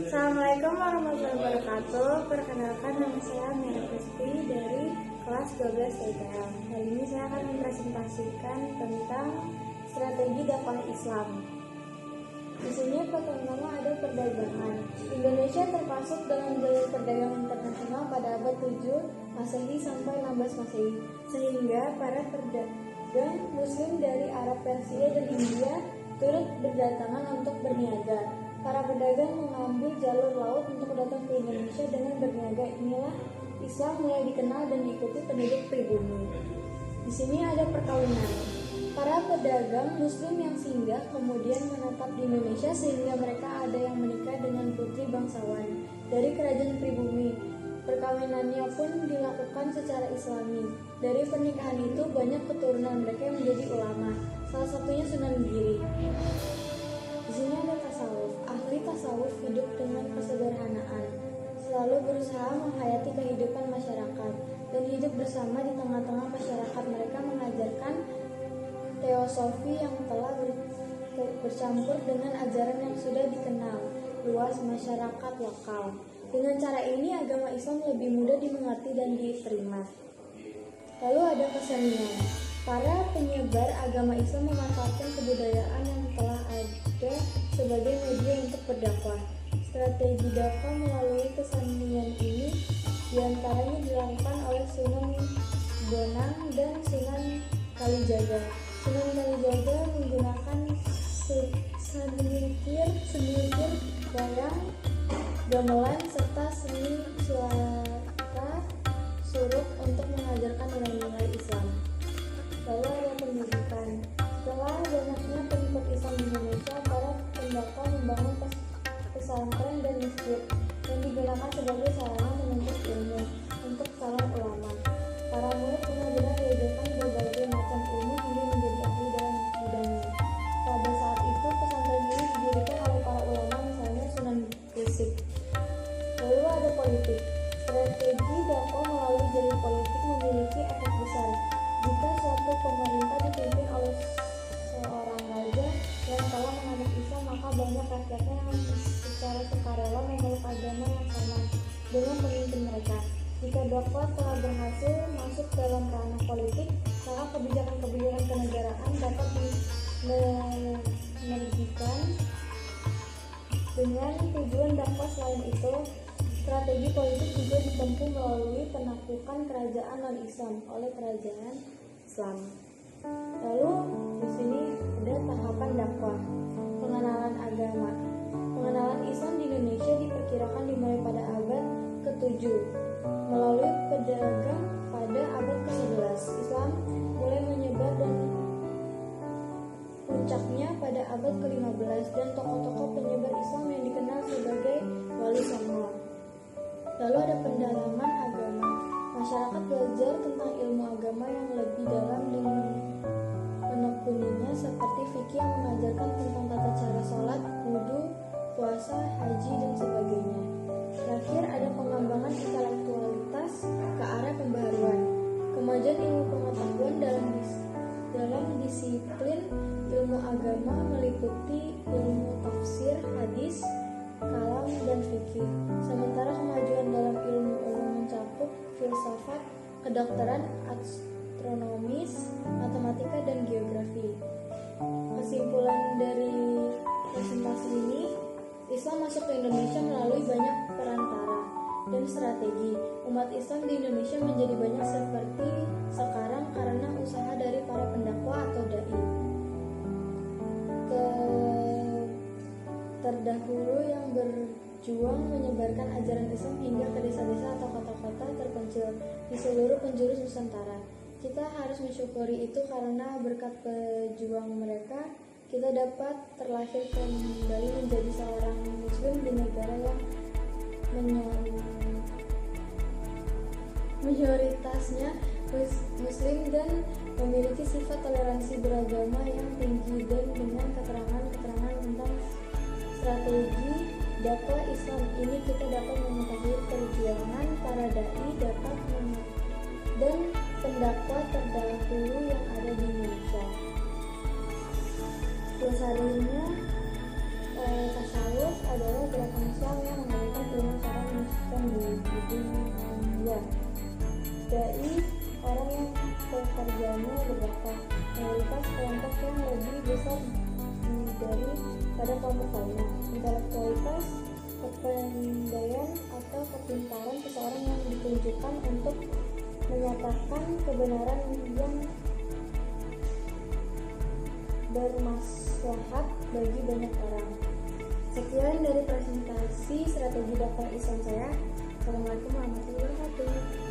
Assalamualaikum warahmatullahi wabarakatuh. Perkenalkan, nama saya Mira Kristi dari kelas 12 TPL. Hari ini saya akan mempresentasikan tentang strategi dakwah Islam. Di sini pertama ada perdagangan. Indonesia termasuk dalam jalur perdagangan internasional pada abad 7 Masehi sampai 16 Masehi, sehingga para pedagang Muslim dari Arab, Persia, dan India turut berdatangan untuk berniaga. Para pedagang mengambil jalur laut untuk datang ke Indonesia dengan berniaga. Inilah Islam mulai dikenal dan diikuti penduduk pribumi. Di sini ada perkawinan. Para pedagang Muslim yang singgah kemudian menetap di Indonesia sehingga mereka ada yang menikah dengan putri bangsawan dari kerajaan pribumi. Perkawinannya pun dilakukan secara Islami. Dari pernikahan itu banyak keturunan mereka yang menjadi ulama. Salah satunya Sunan Giri. Di sini ada tasawuf. Ahli tasawuf hidup dengan kesederhanaan, selalu berusaha menghayati kehidupan masyarakat dan hidup bersama di tengah-tengah masyarakat. Mereka mengajarkan teosofi yang telah bercampur dengan ajaran yang sudah dikenal luas masyarakat lokal. Dengan cara ini agama Islam lebih mudah dimengerti dan diterima. Lalu ada kesenian. Para penyebar agama Islam memanfaatkan kebudayaan yang telah ada sebagai media untuk berdakwah. Strategi dakwah melalui kesenian ini diantaranya dilakukan oleh Sunan Bonang dan Sunan Kalijaga. Sunan Kalijaga menggunakan semikir, wayang, gamelan, serta seni suara suruk untuk mengajarkan nilai-nilai Islam. Lalu ada pendidikan. Setelah banyaknya pengikut Islam di Indonesia, para pendakwah membangun pesantren dan masjid yang digunakan sebagai sarana menuntut ilmu untuk calon ulama. Para murid benar-benar diajarkan berbagai macam ilmu hingga menjadi ahli dalam bidangnya. Pada saat itu pesantren ini didirikan oleh para ulama, misalnya Sunan Gresik. Lalu ada politik. Strategi dakwah melalui jalur politik memiliki efek besar. Jika suatu pemerintah dipimpin oleh seorang raja yang telah menganut Islam, maka banyak rakyatnya yang secara sukarela memeluk agama yang sama dengan pemimpin mereka. Jika dakwah telah berhasil masuk dalam ranah politik, maka kebijakan-kebijakan kenegaraan dapat dimenergikan dengan tujuan dakwah. Selain itu, strategi politik juga ditempuh melalui penaklukan kerajaan non-Islam oleh kerajaan Islam. Lalu di sini ada tahapan dakwah. Pengenalan agama. Pengenalan Islam di Indonesia diperkirakan dimulai pada abad ke-7 melalui pedagang pada abad ke-11. Islam mulai menyebar dan puncaknya pada abad ke-15 dan tokoh-tokoh penyebar Islam yang dikenal sebagai Wali Songo. Lalu ada pendalaman agama. Masyarakat belajar tentang ilmu agama yang lebih dalam dengan menekuninya, seperti fikih yang mengajarkan tentang tata cara sholat, wudhu, puasa, haji, dan sebagainya. Terakhir ada pengembangan intelektualitas ke arah pembaharuan. Kemajuan ilmu pengetahuan dalam disiplin ilmu agama meliputi ilmu tafsir, hadis, kalam, dan fikih. Sementara kemajuan dalam ilmu ulum mencakup filsafat, kedokteran, astronomis, matematika, dan geografi. Kesimpulan dari presentasi ini, Islam masuk ke Indonesia melalui banyak perantara dan strategi. Umat Islam di Indonesia menjadi banyak seperti sekarang karena usaha dari para pendakwah atau dai terdahulu yang berjuang menyebarkan ajaran Islam hingga ke desa-desa atau kota-kota terpencil di seluruh penjuru Nusantara. Kita harus mensyukuri itu karena berkat pejuang mereka, kita dapat terlahir kembali menjadi seorang Muslim di negara yang mayoritasnya Muslim dan memiliki sifat toleransi beragama yang tinggi. Dan dengan keterangan-keterangan tentang strategi dakwah Islam ini, kita dapat mengetahui perjuangan para dai dan pendakwah terdahulu yang ada di Indonesia. Glosariumnya tasawuf adalah gerakan Islam yang berberapa. Mayoritas kelompok yang lebih besar daripada kelompok lainnya. Intelektualitas, kepandaian atau kepintaran seseorang yang ditunjukkan untuk menyatakan kebenaran yang bermaslahat bagi banyak orang. Sekian dari presentasi strategi dakwah Islam saya. Assalamualaikum warahmatullahi wabarakatuh.